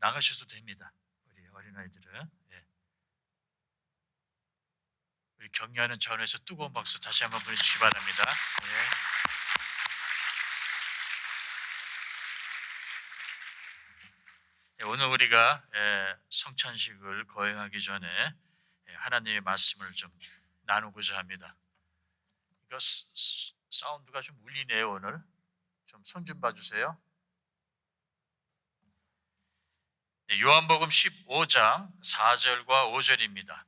나가셔도 됩니다. 우리 어린아이들은. 예. 우리 격려하는 차원에서 뜨거운 박수 다시 한번 보내주시기 바랍니다. 예. 예, 오늘 우리가 성찬식을 거행하기 전에 하나님의 말씀을 좀 나누고자 합니다. 이거 사운드가 좀 울리네요. 오늘 좀 손 좀 봐주세요. 요한복음 15장 4절과 5절입니다.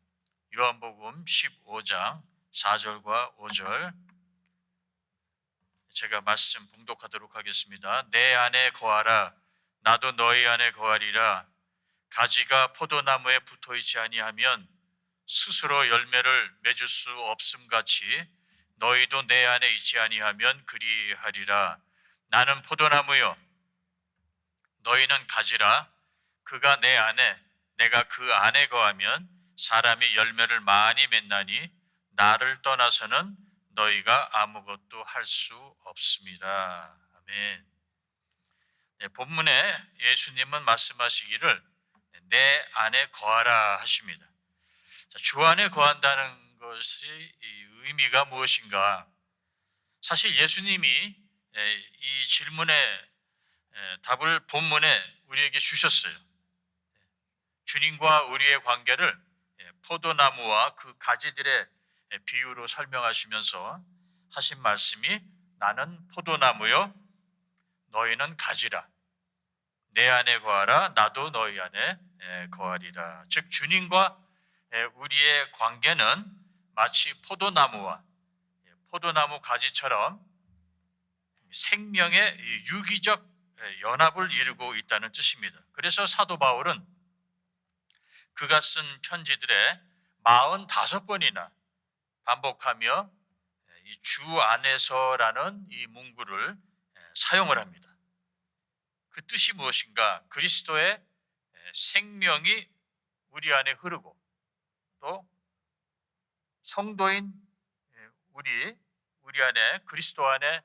요한복음 15장 4절과 5절 제가 말씀 봉독하도록 하겠습니다. 내 안에 거하라 나도 너희 안에 거하리라. 가지가 포도나무에 붙어 있지 아니하면 스스로 열매를 맺을 수 없음 같이 너희도 내 안에 있지 아니하면 그리하리라. 나는 포도나무요 너희는 가지라. 그가 내 안에 내가 그 안에 거하면 사람이 열매를 많이 맺나니 나를 떠나서는 너희가 아무것도 할 수 없습니다. 아멘. 네, 본문에 예수님은 말씀하시기를 내 안에 거하라 하십니다. 자, 주 안에 거한다는 것이 의미가 무엇인가? 사실 예수님이 이 질문에 답을 본문에 우리에게 주셨어요. 주님과 우리의 관계를 포도나무와 그 가지들의 비유로 설명하시면서 하신 말씀이 나는 포도나무요 너희는 가지라. 내 안에 거하라 나도 너희 안에 거하리라. 즉 주님과 우리의 관계는 마치 포도나무와 포도나무 가지처럼 생명의 유기적 연합을 이루고 있다는 뜻입니다. 그래서 사도 바울은 그가 쓴 편지들에 45번이나 반복하며 이 주 안에서라는 이 문구를 사용을 합니다. 그 뜻이 무엇인가? 그리스도의 생명이 우리 안에 흐르고 또 성도인 우리 안에 그리스도 안에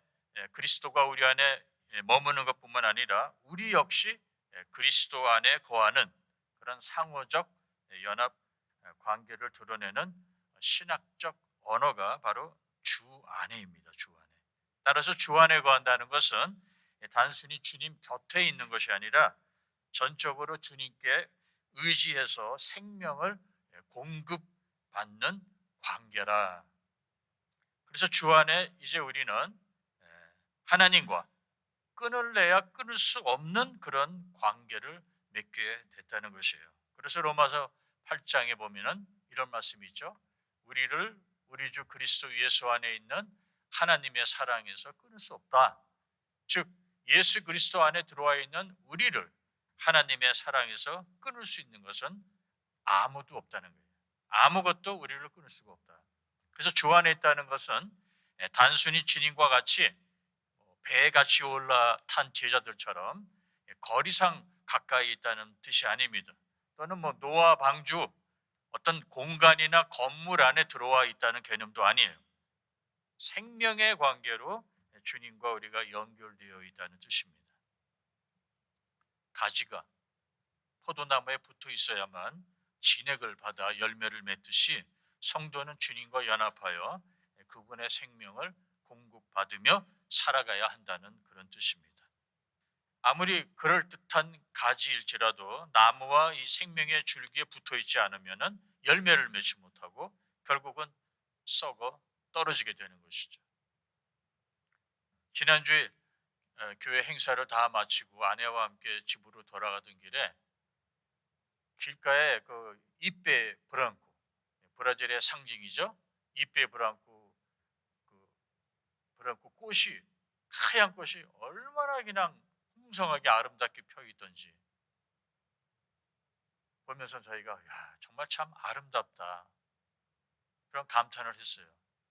그리스도가 우리 안에 머무는 것뿐만 아니라 우리 역시 그리스도 안에 거하는 그런 상호적 연합 관계를 드러내는 신학적 언어가 바로 주 안에입니다. 주 안에. 따라서 주 안에 거한다는 것은 단순히 주님 곁에 있는 것이 아니라 전적으로 주님께 의지해서 생명을 공급받는 관계라. 그래서 주 안에 이제 우리는 하나님과 끊을래야 끊을 수 없는 그런 관계를 맺게 됐다는 것이에요. 그래서 로마서 8장에 보면은 이런 말씀이 있죠. 우리 주 그리스도 예수 안에 있는 하나님의 사랑에서 끊을 수 없다. 즉 예수 그리스도 안에 들어와 있는 우리를 하나님의 사랑에서 끊을 수 있는 것은 아무도 없다는 거예요. 아무것도 우리를 끊을 수가 없다. 그래서 주 안에 있다는 것은 단순히 주님과 같이 배에 같이 올라탄 제자들처럼 거리상 가까이 있다는 뜻이 아닙니다. 또는 노아 방주 어떤 공간이나 건물 안에 들어와 있다는 개념도 아니에요. 생명의 관계로 주님과 우리가 연결되어 있다는 뜻입니다. 가지가 포도나무에 붙어 있어야만 진액을 받아 열매를 맺듯이 성도는 주님과 연합하여 그분의 생명을 공급받으며 살아가야 한다는 그런 뜻입니다. 아무리 그럴듯한 가지일지라도 나무와 이 생명의 줄기에 붙어 있지 않으면 열매를 맺지 못하고 결국은 썩어 떨어지게 되는 것이죠. 지난주에 교회 행사를 다 마치고 아내와 함께 집으로 돌아가던 길에 길가에 그 잎배 브랑코, 브라질의 상징이죠. 잎배 브랑코, 그 브랑코 꽃이 하얀 꽃이 얼마나 그냥 풍성하게 아름답게 펴 있던지 보면서 저희가 정말 참 아름답다 그런 감탄을 했어요.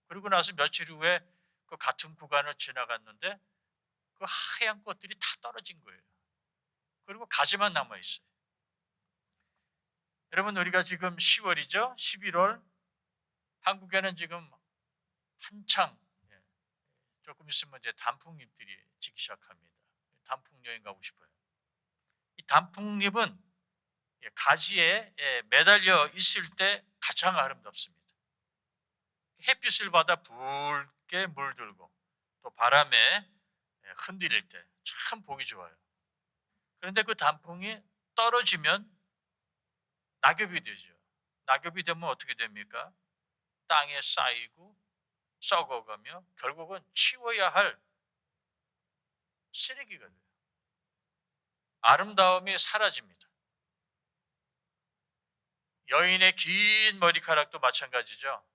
그리고 나서 며칠 후에 그 같은 구간을 지나갔는데 그 하얀 꽃들이 다 떨어진 거예요. 그리고 가지만 남아 있어요. 여러분 우리가 지금 10월이죠? 11월 한국에는 지금 한창 조금 있으면 이제 단풍잎들이 지기 시작합니다. 단풍 여행 가고 싶어요. 이 단풍잎은 가지에 매달려 있을 때 가장 아름답습니다. 햇빛을 받아 붉게 물들고 또 바람에 흔들릴 때 참 보기 좋아요. 그런데 그 단풍이 떨어지면 낙엽이 되죠. 낙엽이 되면 어떻게 됩니까? 땅에 쌓이고 썩어가며 결국은 치워야 할 쓰레기가 돼요. 아름다움이 사라집니다. 여인의 긴 머리카락도 마찬가지죠.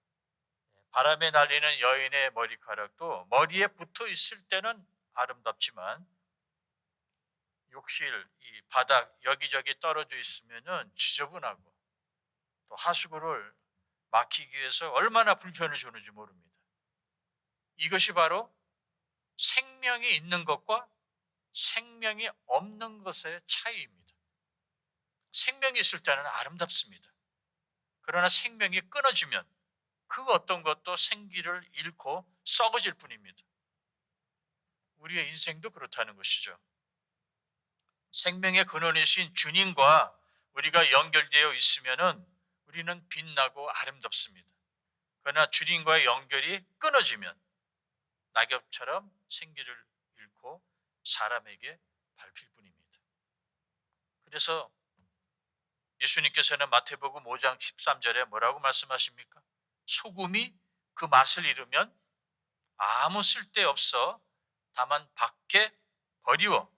바람에 날리는 여인의 머리카락도 머리에 붙어 있을 때는 아름답지만 욕실, 이 바닥 여기저기 떨어져 있으면은 지저분하고 또 하수구를 막히기 위해서 얼마나 불편을 주는지 모릅니다. 이것이 바로 생명이 있는 것과 생명이 없는 것의 차이입니다. 생명이 있을 때는 아름답습니다. 그러나 생명이 끊어지면 그 어떤 것도 생기를 잃고 썩어질 뿐입니다. 우리의 인생도 그렇다는 것이죠. 생명의 근원이신 주님과 우리가 연결되어 있으면은 우리는 빛나고 아름답습니다. 그러나 주님과의 연결이 끊어지면 낙엽처럼 생기를 잃고 사람에게 밟힐 뿐입니다. 그래서 예수님께서는 마태복음 5장 13절에 뭐라고 말씀하십니까? 소금이 그 맛을 잃으면 아무 쓸데 없어 다만 밖에 버리워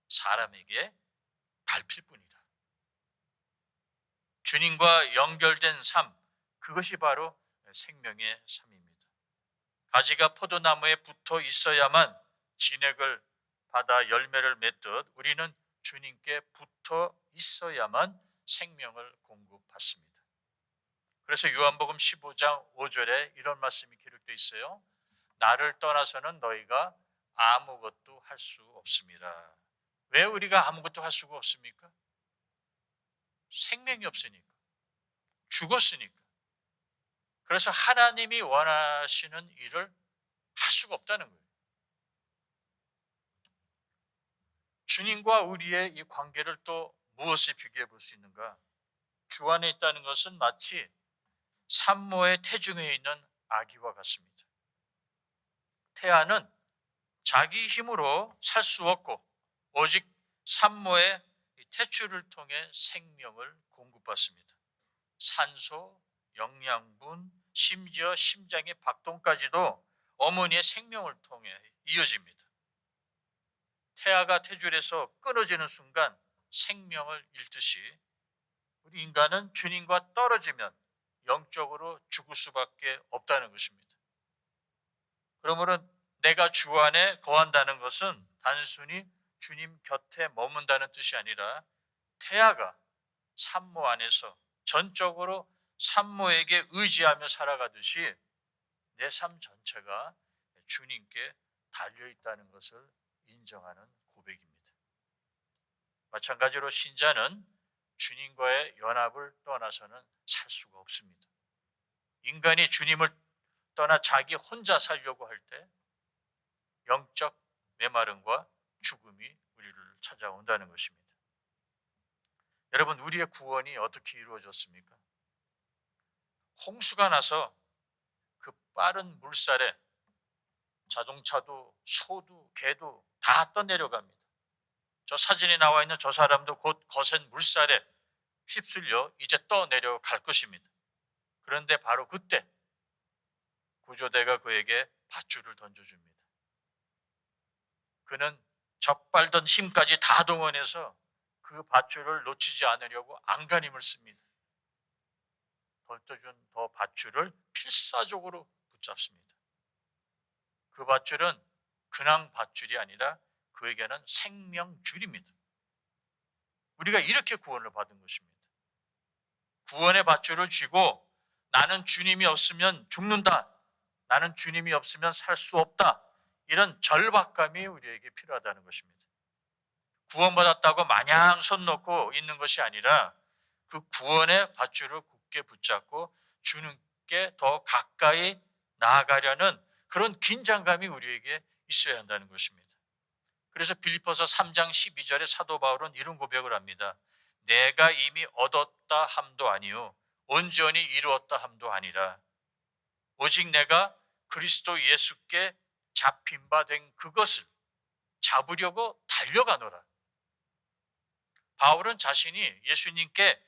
사람에게 밟힐 뿐이다. 주님과 연결된 삶, 그것이 바로 생명의 삶입니다. 가지가 포도나무에 붙어 있어야만 진액을 받아 열매를 맺듯 우리는 주님께 붙어 있어야만 생명을 공급받습니다. 그래서 요한복음 15장 5절에 이런 말씀이 기록되어 있어요. 나를 떠나서는 너희가 아무것도 할 수 없습니다. 왜 우리가 아무것도 할 수가 없습니까? 생명이 없으니까. 죽었으니까. 그래서 하나님이 원하시는 일을 할 수가 없다는 거예요. 주님과 우리의 이 관계를 또 무엇에 비교해 볼 수 있는가? 주 안에 있다는 것은 마치 산모의 태중에 있는 아기와 같습니다. 태아는 자기 힘으로 살 수 없고 오직 산모의 태출을 통해 생명을 공급받습니다. 산소, 영양분, 심지어 심장의 박동까지도 어머니의 생명을 통해 이어집니다. 태아가 태줄에서 끊어지는 순간 생명을 잃듯이 우리 인간은 주님과 떨어지면 영적으로 죽을 수밖에 없다는 것입니다. 그러므로 내가 주 안에 거한다는 것은 단순히 주님 곁에 머문다는 뜻이 아니라 태아가 산모 안에서 전적으로 산모에게 의지하며 살아가듯이 내 삶 전체가 주님께 달려 있다는 것을 인정하는 고백입니다. 마찬가지로 신자는 주님과의 연합을 떠나서는 살 수가 없습니다. 인간이 주님을 떠나 자기 혼자 살려고 할 때 영적 메마름과 죽음이 우리를 찾아온다는 것입니다. 여러분, 우리의 구원이 어떻게 이루어졌습니까? 홍수가 나서 그 빠른 물살에 자동차도 소도 개도 다 떠내려갑니다. 저 사진에 나와 있는 저 사람도 곧 거센 물살에 휩쓸려 이제 떠내려갈 것입니다. 그런데 바로 그때 구조대가 그에게 밧줄을 던져줍니다. 그는 적발던 힘까지 다 동원해서 그 밧줄을 놓치지 않으려고 안간힘을 씁니다. 던져준 더 밧줄을 필사적으로 붙잡습니다. 그 밧줄은 그냥 밧줄이 아니라 그에게는 생명줄입니다. 우리가 이렇게 구원을 받은 것입니다. 구원의 밧줄을 쥐고 나는 주님이 없으면 죽는다. 나는 주님이 없으면 살 수 없다. 이런 절박감이 우리에게 필요하다는 것입니다. 구원받았다고 마냥 손 놓고 있는 것이 아니라 그 구원의 밧줄을 굳게 붙잡고 주님께 더 가까이 나아가려는 그런 긴장감이 우리에게 있어야 한다는 것입니다. 그래서 빌립보서 3장 12절에 사도 바울은 이런 고백을 합니다. 내가 이미 얻었다 함도 아니요 온전히 이루었다 함도 아니라 오직 내가 그리스도 예수께 잡힌 바 된 그것을 잡으려고 달려가노라. 바울은 자신이 예수님께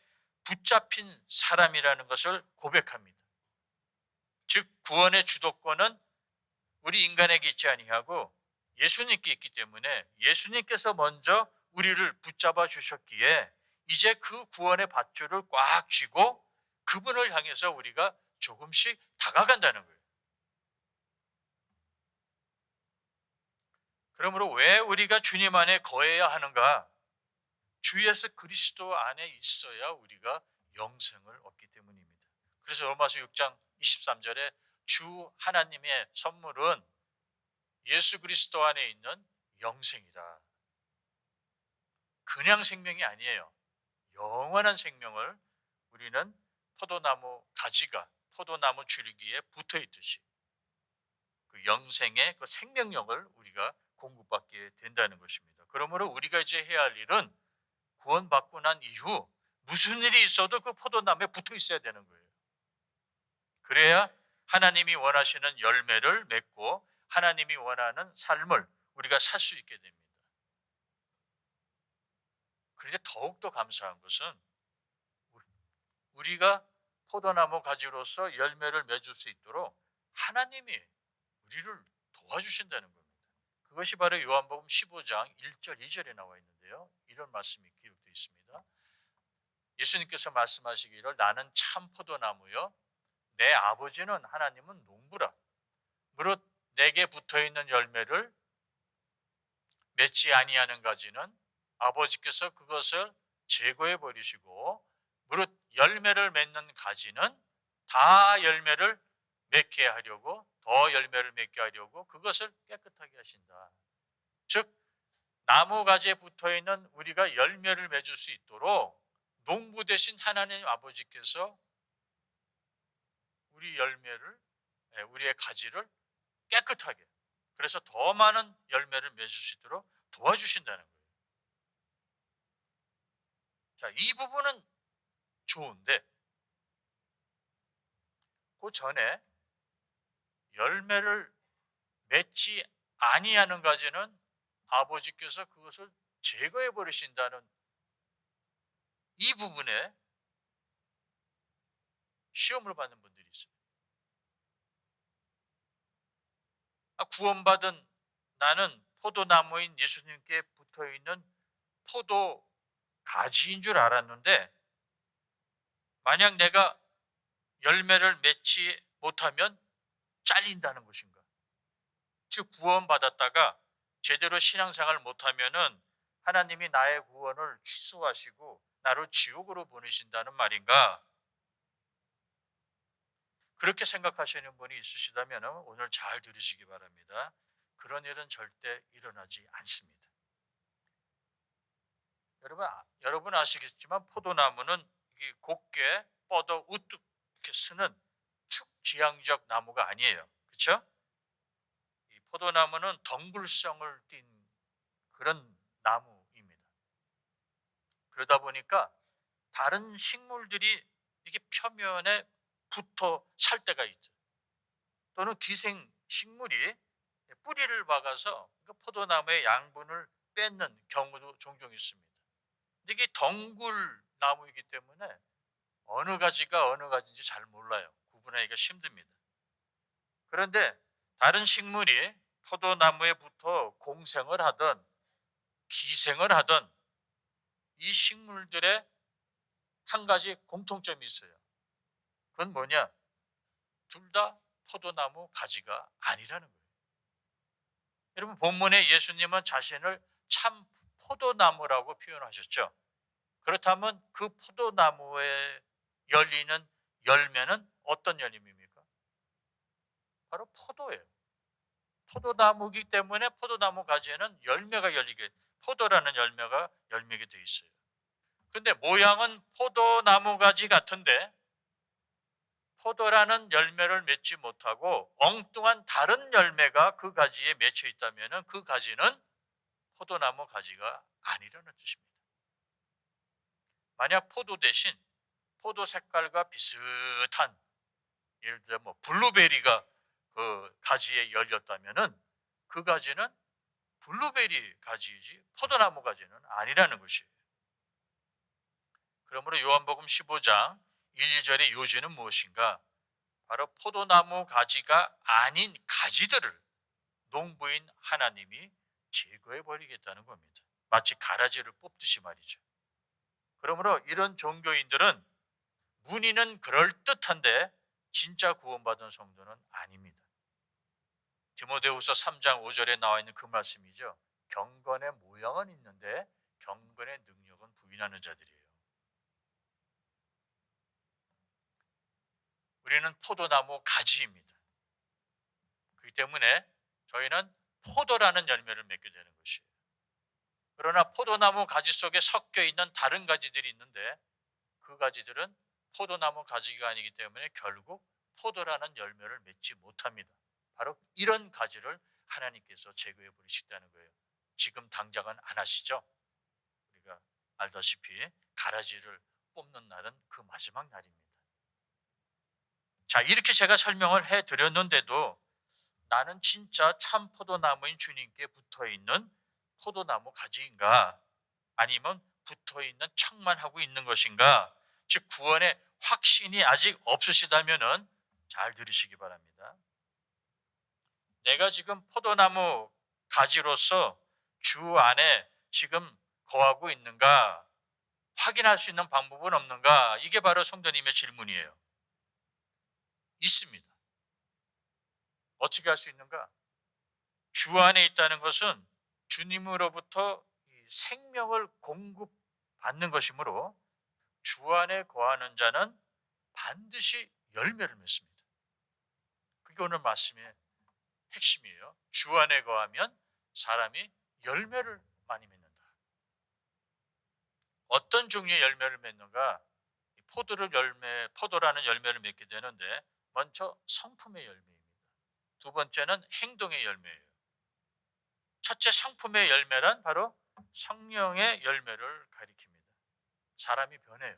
붙잡힌 사람이라는 것을 고백합니다. 즉 구원의 주도권은 우리 인간에게 있지 아니하고 예수님께 있기 때문에 예수님께서 먼저 우리를 붙잡아 주셨기에 이제 그 구원의 밧줄을 꽉 쥐고 그분을 향해서 우리가 조금씩 다가간다는 거예요. 그러므로 왜 우리가 주님 안에 거해야 하는가? 주 예수 그리스도 안에 있어야 우리가 영생을 얻기 때문입니다. 그래서 로마서 6장 23절에 주 하나님의 선물은 예수 그리스도 안에 있는 영생이다. 그냥 생명이 아니에요. 영원한 생명을 우리는 포도나무 가지가 포도나무 줄기에 붙어 있듯이 그 영생의 그 생명력을 우리가 공급받게 된다는 것입니다. 그러므로 우리가 이제 해야 할 일은 구원받고 난 이후 무슨 일이 있어도 그 포도나무에 붙어 있어야 되는 거예요. 그래야 하나님이 원하시는 열매를 맺고 하나님이 원하는 삶을 우리가 살 수 있게 됩니다. 그런데 더욱더 감사한 것은 우리가 포도나무 가지로서 열매를 맺을 수 있도록 하나님이 우리를 도와주신다는 겁니다. 그것이 바로 요한복음 15장 1절 2절에 나와 있는데요. 이런 말씀이 기록되어 있습니다. 예수님께서 말씀하시기를 나는 참 포도나무요 내 아버지는 하나님은 농부라. 무릇 내게 붙어있는 열매를 맺지 아니하는 가지는 아버지께서 그것을 제거해 버리시고 무릇 열매를 맺는 가지는 다 열매를 맺게 하려고 더 열매를 맺게 하려고 그것을 깨끗하게 하신다. 즉 나무 가지에 붙어있는 우리가 열매를 맺을 수 있도록 농부 되신 하나님 아버지께서 우리 열매를 우리의 가지를 깨끗하게 그래서 더 많은 열매를 맺을 수 있도록 도와주신다는 거예요. 자, 이 부분은 좋은데 그 전에 열매를 맺지 아니하는 가지는 아버지께서 그것을 제거해 버리신다는 이 부분에 시험을 받는 분들이 있어요. 구원받은 나는 포도나무인 예수님께 붙어있는 포도 가지인 줄 알았는데 만약 내가 열매를 맺지 못하면 잘린다는 것인가? 즉 구원받았다가 제대로 신앙생활을 못하면은 하나님이 나의 구원을 취소하시고 나를 지옥으로 보내신다는 말인가? 그렇게 생각하시는 분이 있으시다면 오늘 잘 들으시기 바랍니다. 그런 일은 절대 일어나지 않습니다. 여러분 아시겠지만 포도나무는 곱게 뻗어 우뚝 이렇게 쓰는 축지향적 나무가 아니에요. 그렇죠? 이 포도나무는 덩굴성을 띤 그런 나무입니다. 그러다 보니까 다른 식물들이 이렇게 표면에 붙어 살 때가 있죠. 또는 기생 식물이 뿌리를 박아서 그 포도나무의 양분을 뺏는 경우도 종종 있습니다. 근데 이게 덩굴 나무이기 때문에 어느 가지가 어느 가지인지 잘 몰라요. 구분하기가 힘듭니다. 그런데 다른 식물이 포도나무에 붙어 공생을 하든 기생을 하든 이 식물들의 한 가지 공통점이 있어요. 그건 뭐냐? 둘 다 포도나무 가지가 아니라는 거예요. 여러분 본문에 예수님은 자신을 참 포도나무라고 표현하셨죠. 그렇다면 그 포도나무에 열리는 열매는 어떤 열매입니까? 바로 포도예요. 포도나무이기 때문에 포도나무 가지에는 열매가 열리게 포도라는 열매가 열매게 돼 있어요. 근데 모양은 포도나무 가지 같은데 포도라는 열매를 맺지 못하고 엉뚱한 다른 열매가 그 가지에 맺혀 있다면 그 가지는 포도나무 가지가 아니라는 뜻입니다. 만약 포도 대신 포도 색깔과 비슷한, 예를 들어 뭐 블루베리가 그 가지에 열렸다면은 그 가지는 블루베리 가지이지 포도나무 가지는 아니라는 것이에요. 그러므로 요한복음 15장 1, 2절의 요지는 무엇인가? 바로 포도나무 가지가 아닌 가지들을 농부인 하나님이 제거해 버리겠다는 겁니다. 마치 가라지를 뽑듯이 말이죠. 그러므로 이런 종교인들은 문의는 그럴듯한데 진짜 구원받은 성도는 아닙니다. 디모데후서 3장 5절에 나와 있는 그 말씀이죠. 경건의 모양은 있는데 경건의 능력은 부인하는 자들이에요. 우리는 포도나무 가지입니다. 그렇기 때문에 저희는 포도라는 열매를 맺게 되는 것이에요. 그러나 포도나무 가지 속에 섞여 있는 다른 가지들이 있는데 그 가지들은 포도나무 가지가 아니기 때문에 결국 포도라는 열매를 맺지 못합니다. 바로 이런 가지를 하나님께서 제거해 버리시다는 거예요. 지금 당장은 안 하시죠? 우리가 알다시피 가라지를 뽑는 날은 그 마지막 날입니다. 자, 이렇게 제가 설명을 해 드렸는데도 나는 진짜 참 포도나무인 주님께 붙어 있는 포도나무 가지인가? 아니면 붙어 있는 척만 하고 있는 것인가? 즉 구원의 확신이 아직 없으시다면은 잘 들으시기 바랍니다. 내가 지금 포도나무 가지로서 주 안에 지금 거하고 있는가? 확인할 수 있는 방법은 없는가? 이게 바로 성도님의 질문이에요. 있습니다. 어떻게 할 수 있는가? 주 안에 있다는 것은 주님으로부터 생명을 공급받는 것이므로 주 안에 거하는 자는 반드시 열매를 맺습니다. 그게 오늘 말씀의 핵심이에요. 주 안에 거하면 사람이 열매를 많이 맺는다. 어떤 종류의 열매를 맺는가? 포도라는 열매를 맺게 되는데 먼저 성품의 열매입니다. 두 번째는 행동의 열매예요. 첫째 성품의 열매란 바로 성령의 열매를 가리킵니다. 사람이 변해요.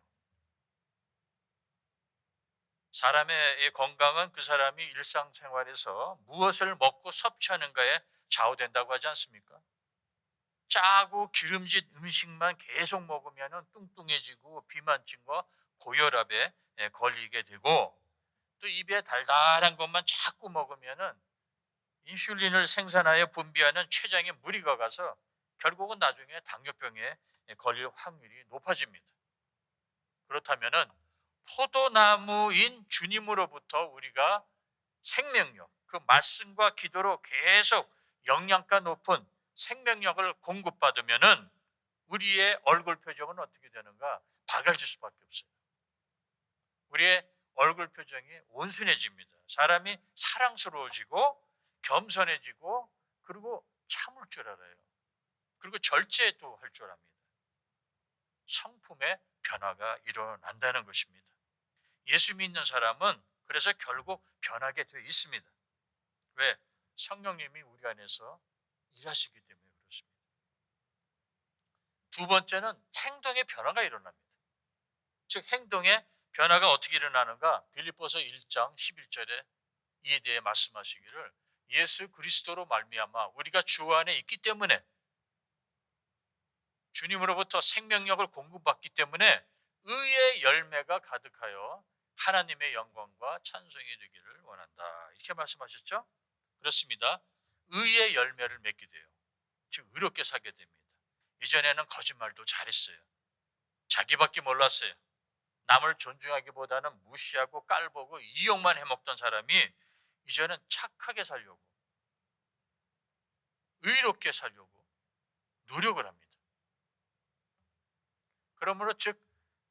사람의 건강은 그 사람이 일상생활에서 무엇을 먹고 섭취하는가에 좌우된다고 하지 않습니까? 짜고 기름진 음식만 계속 먹으면 뚱뚱해지고 비만증과 고혈압에 걸리게 되고, 또 입에 달달한 것만 자꾸 먹으면 인슐린을 생산하여 분비하는 췌장에 무리가 가서 결국은 나중에 당뇨병에 걸릴 확률이 높아집니다. 그렇다면 포도나무인 주님으로부터 우리가 생명력, 그 말씀과 기도로 계속 영양가 높은 생명력을 공급받으면 우리의 얼굴 표정은 어떻게 되는가? 밝아질 수밖에 없어요. 우리의 얼굴 표정이 온순해집니다. 사람이 사랑스러워지고 겸손해지고 그리고 참을 줄 알아요. 그리고 절제도 할 줄 압니다. 성품의 변화가 일어난다는 것입니다. 예수 믿는 사람은 그래서 결국 변하게 되어 있습니다. 왜? 성령님이 우리 안에서 일하시기 때문에 그렇습니다. 두 번째는 행동의 변화가 일어납니다. 즉 행동의 변화가 어떻게 일어나는가? 빌립보서 1장 11절에 이에 대해 말씀하시기를 예수 그리스도로 말미암아 우리가 주 안에 있기 때문에 주님으로부터 생명력을 공급받기 때문에 의의 열매가 가득하여 하나님의 영광과 찬송이 되기를 원한다. 이렇게 말씀하셨죠? 그렇습니다. 의의 열매를 맺게 돼요. 즉 의롭게 살게 됩니다. 이전에는 거짓말도 잘했어요. 자기밖에 몰랐어요. 남을 존중하기보다는 무시하고 깔보고 이용만 해먹던 사람이 이제는 착하게 살려고, 의롭게 살려고 노력을 합니다. 그러므로 즉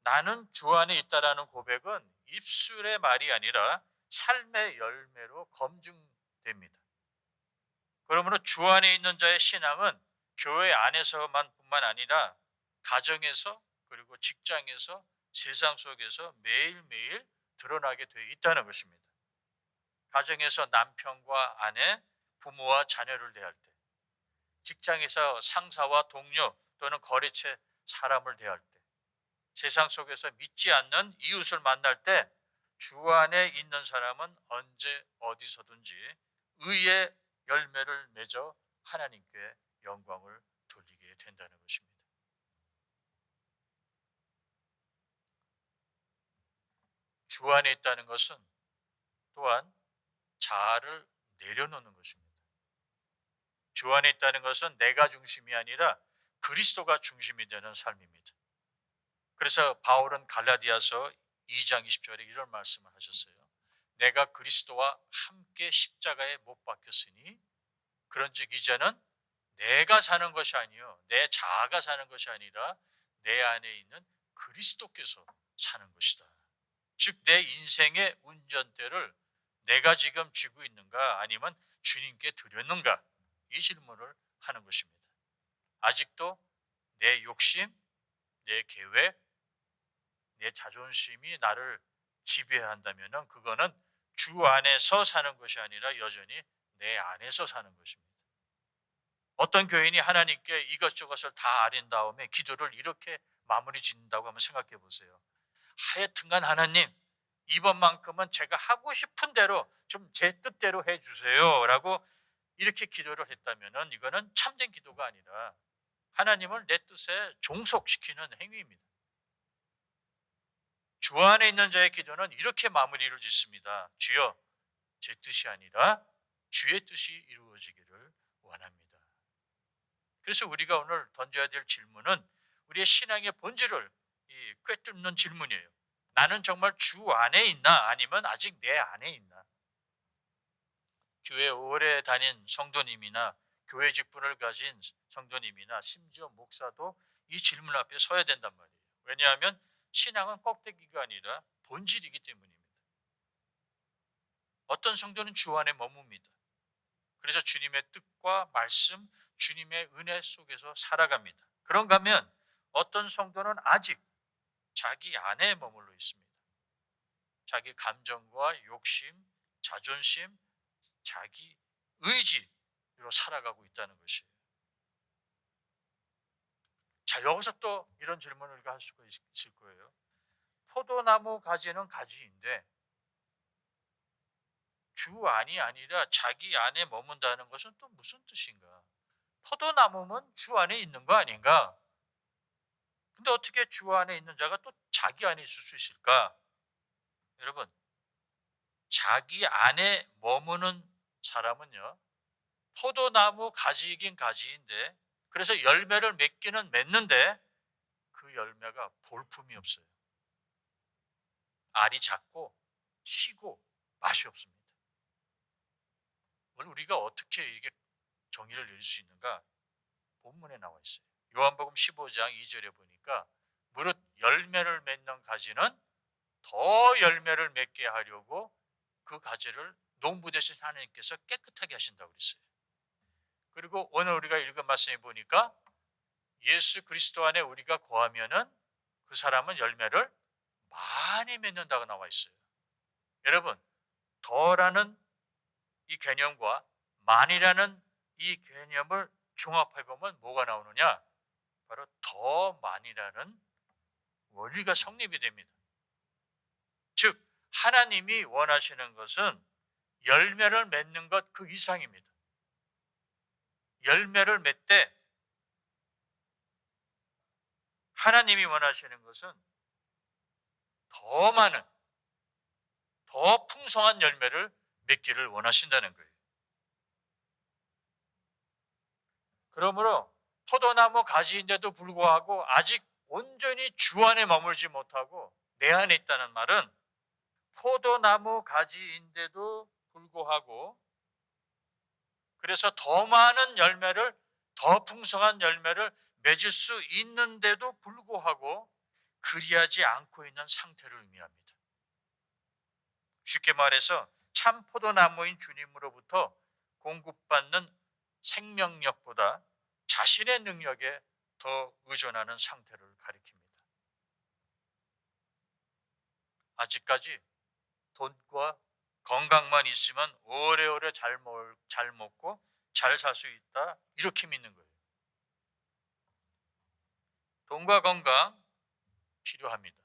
나는 주 안에 있다라는 고백은 입술의 말이 아니라 삶의 열매로 검증됩니다. 그러므로 주 안에 있는 자의 신앙은 교회 안에서만 뿐만 아니라 가정에서 그리고 직장에서 세상 속에서 매일매일 드러나게 되어 있다는 것입니다. 가정에서 남편과 아내, 부모와 자녀를 대할 때, 직장에서 상사와 동료 또는 거래처 사람을 대할 때, 세상 속에서 믿지 않는 이웃을 만날 때 주 안에 있는 사람은 언제 어디서든지 의의 열매를 맺어 하나님께 영광을 돌리게 된다는 것입니다. 주 안에 있다는 것은 또한 자아를 내려놓는 것입니다. 주 안에 있다는 것은 내가 중심이 아니라 그리스도가 중심이 되는 삶입니다. 그래서 바울은 갈라디아서 2장 20절에 이런 말씀을 하셨어요. 내가 그리스도와 함께 십자가에 못 박혔으니 그런즉 이제는 내가 사는 것이 아니요 내 자아가 사는 것이 아니라 내 안에 있는 그리스도께서 사는 것이다. 즉 내 인생의 운전대를 내가 지금 쥐고 있는가 아니면 주님께 드렸는가 이 질문을 하는 것입니다. 아직도 내 욕심, 내 계획, 내 자존심이 나를 지배한다면 그거는 주 안에서 사는 것이 아니라 여전히 내 안에서 사는 것입니다. 어떤 교인이 하나님께 이것저것을 다 아린 다음에 기도를 이렇게 마무리 짓는다고 한번 생각해 보세요. 하여튼간 하나님 이번만큼은 제가 하고 싶은 대로 좀 제 뜻대로 해주세요 라고 이렇게 기도를 했다면 이거는 참된 기도가 아니라 하나님을 내 뜻에 종속시키는 행위입니다. 주 안에 있는 자의 기도는 이렇게 마무리를 짓습니다. 주여 제 뜻이 아니라 주의 뜻이 이루어지기를 원합니다. 그래서 우리가 오늘 던져야 될 질문은 우리의 신앙의 본질을 꿰뚫는 질문이에요. 나는 정말 주 안에 있나 아니면 아직 내 안에 있나? 교회 오래 다닌 성도님이나 교회 직분을 가진 성도님이나 심지어 목사도 이 질문 앞에 서야 된단 말이에요. 왜냐하면 신앙은 껍데기가 아니라 본질이기 때문입니다. 어떤 성도는 주 안에 머뭅니다. 그래서 주님의 뜻과 말씀, 주님의 은혜 속에서 살아갑니다. 그런가 하면 어떤 성도는 아직 자기 안에 머물러 있습니다. 자기 감정과 욕심, 자존심, 자기 의지로 살아가고 있다는 것이에요. 자, 여기서 또 이런 질문을 우리가 할 수가 있을 거예요. 포도나무 가지는 가지인데 주 안이 아니라 자기 안에 머문다는 것은 또 무슨 뜻인가? 포도나무는 주 안에 있는 거 아닌가? 근데 어떻게 주 안에 있는 자가 또 자기 안에 있을 수 있을까? 여러분, 자기 안에 머무는 사람은요, 포도나무 가지이긴 가지인데, 그래서 열매를 맺기는 맺는데, 그 열매가 볼품이 없어요. 알이 작고, 쉬고, 맛이 없습니다. 우리가 어떻게 이게 정의를 내릴 수 있는가? 본문에 나와 있어요. 요한복음 15장 2절에 보니까, 무릇 열매를 맺는 가지는 더 열매를 맺게 하려고 그 가지를 농부 되신 하나님께서 깨끗하게 하신다고 그랬어요. 그리고 오늘 우리가 읽은 말씀에 보니까 예수 그리스도 안에 우리가 거하면은 그 사람은 열매를 많이 맺는다고 나와 있어요. 여러분, 더라는 이 개념과 많이라는 이 개념을 종합해 보면 뭐가 나오느냐? 바로 더 많이라는 원리가 성립이 됩니다. 즉 하나님이 원하시는 것은 열매를 맺는 것 그 이상입니다. 열매를 맺되 하나님이 원하시는 것은 더 많은, 더 풍성한 열매를 맺기를 원하신다는 거예요. 그러므로 포도나무 가지인데도 불구하고 아직 온전히 주 안에 머물지 못하고 내 안에 있다는 말은 포도나무 가지인데도 불구하고 그래서 더 많은 열매를, 더 풍성한 열매를 맺을 수 있는데도 불구하고 그리하지 않고 있는 상태를 의미합니다. 쉽게 말해서 참 포도나무인 주님으로부터 공급받는 생명력보다 자신의 능력에 더 의존하는 상태를 가리킵니다. 아직까지 돈과 건강만 있으면 오래오래 잘 먹고 잘 살 수 있다 이렇게 믿는 거예요. 돈과 건강, 필요합니다.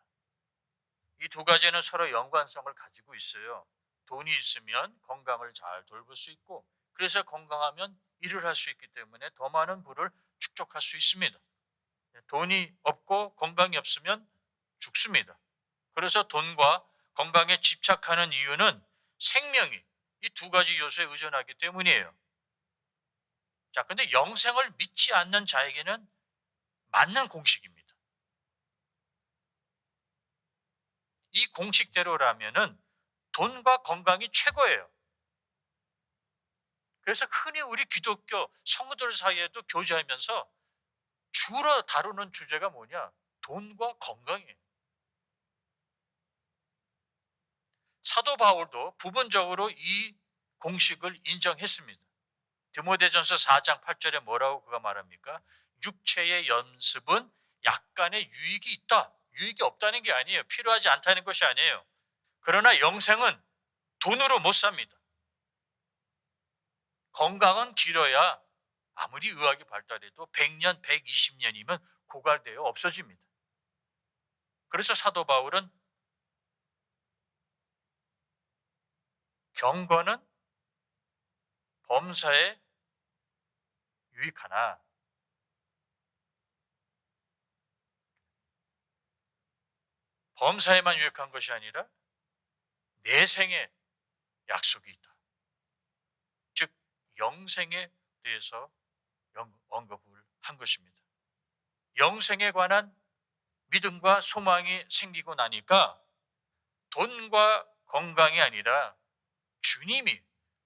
이 두 가지는 서로 연관성을 가지고 있어요. 돈이 있으면 건강을 잘 돌볼 수 있고, 그래서 건강하면 일을 할 수 있기 때문에 더 많은 부를 축적할 수 있습니다. 돈이 없고 건강이 없으면 죽습니다. 그래서 돈과 건강에 집착하는 이유는 생명이 이 두 가지 요소에 의존하기 때문이에요. 자, 근데 영생을 믿지 않는 자에게는 맞는 공식입니다. 이 공식대로라면은 돈과 건강이 최고예요. 그래서 흔히 우리 기독교 성도들 사이에도 교제하면서 주로 다루는 주제가 뭐냐? 돈과 건강이에요. 사도 바울도 부분적으로 이 공식을 인정했습니다. 디모데전서 4장 8절에 뭐라고 그가 말합니까? 육체의 연습은 약간의 유익이 있다. 유익이 없다는 게 아니에요. 필요하지 않다는 것이 아니에요. 그러나 영생은 돈으로 못 삽니다. 건강은 길어야 아무리 의학이 발달해도 100년, 120년이면 고갈되어 없어집니다. 그래서 사도 바울은 경건은 범사에 유익하나 범사에만 유익한 것이 아니라 내생에 약속이 있다. 즉 영생에 대해서 언급을 한 것입니다. 영생에 관한 믿음과 소망이 생기고 나니까 돈과 건강이 아니라 주님이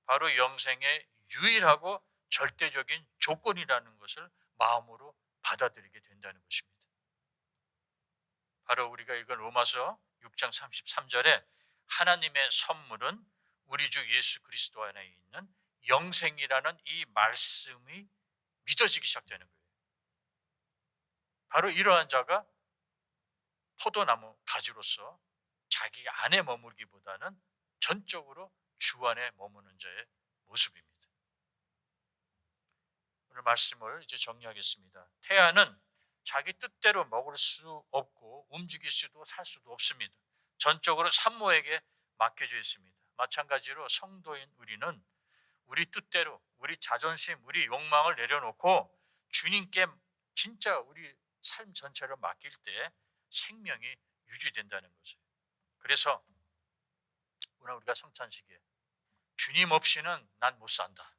바로 영생의 유일하고 절대적인 조건이라는 것을 마음으로 받아들이게 된다는 것입니다. 바로 우리가 읽은 로마서 6장 33절에 하나님의 선물은 우리 주 예수 그리스도 안에 있는 영생이라는 이 말씀이 믿어지기 시작되는 거예요. 바로 이러한 자가 포도나무 가지로서 자기 안에 머물기보다는 전적으로 주 안에 머무는 자의 모습입니다. 오늘 말씀을 이제 정리하겠습니다. 태아는 자기 뜻대로 먹을 수 없고 움직일 수도 살 수도 없습니다. 전적으로 산모에게 맡겨져 있습니다. 마찬가지로 성도인 우리는 우리 뜻대로 우리 자존심, 우리 욕망을 내려놓고 주님께 진짜 우리 삶 전체를 맡길 때 생명이 유지된다는 거죠. 그래서 오늘 우리가 성찬식에 주님 없이는 난 못 산다.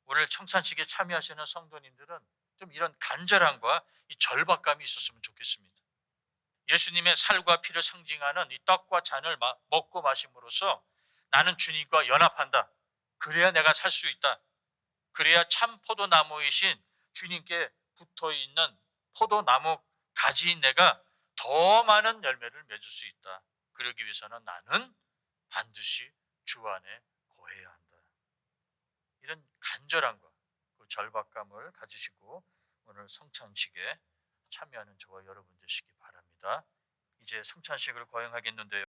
오늘 청찬식에 참여하시는 성도님들은 좀 이런 간절함과 이 절박감이 있었으면 좋겠습니다. 예수님의 살과 피를 상징하는 이 떡과 잔을 먹고 마심으로써 나는 주님과 연합한다. 그래야 내가 살 수 있다. 그래야 참 포도나무이신 주님께 붙어있는 포도나무 가지인 내가 더 많은 열매를 맺을 수 있다. 그러기 위해서는 나는 반드시 주 안에 거해야 한다. 이런 간절함과 그 절박감을 가지시고 오늘 성찬식에 참여하는 저와 여러분 되시기 바랍니다. 이제 성찬식을 거행하겠는데요.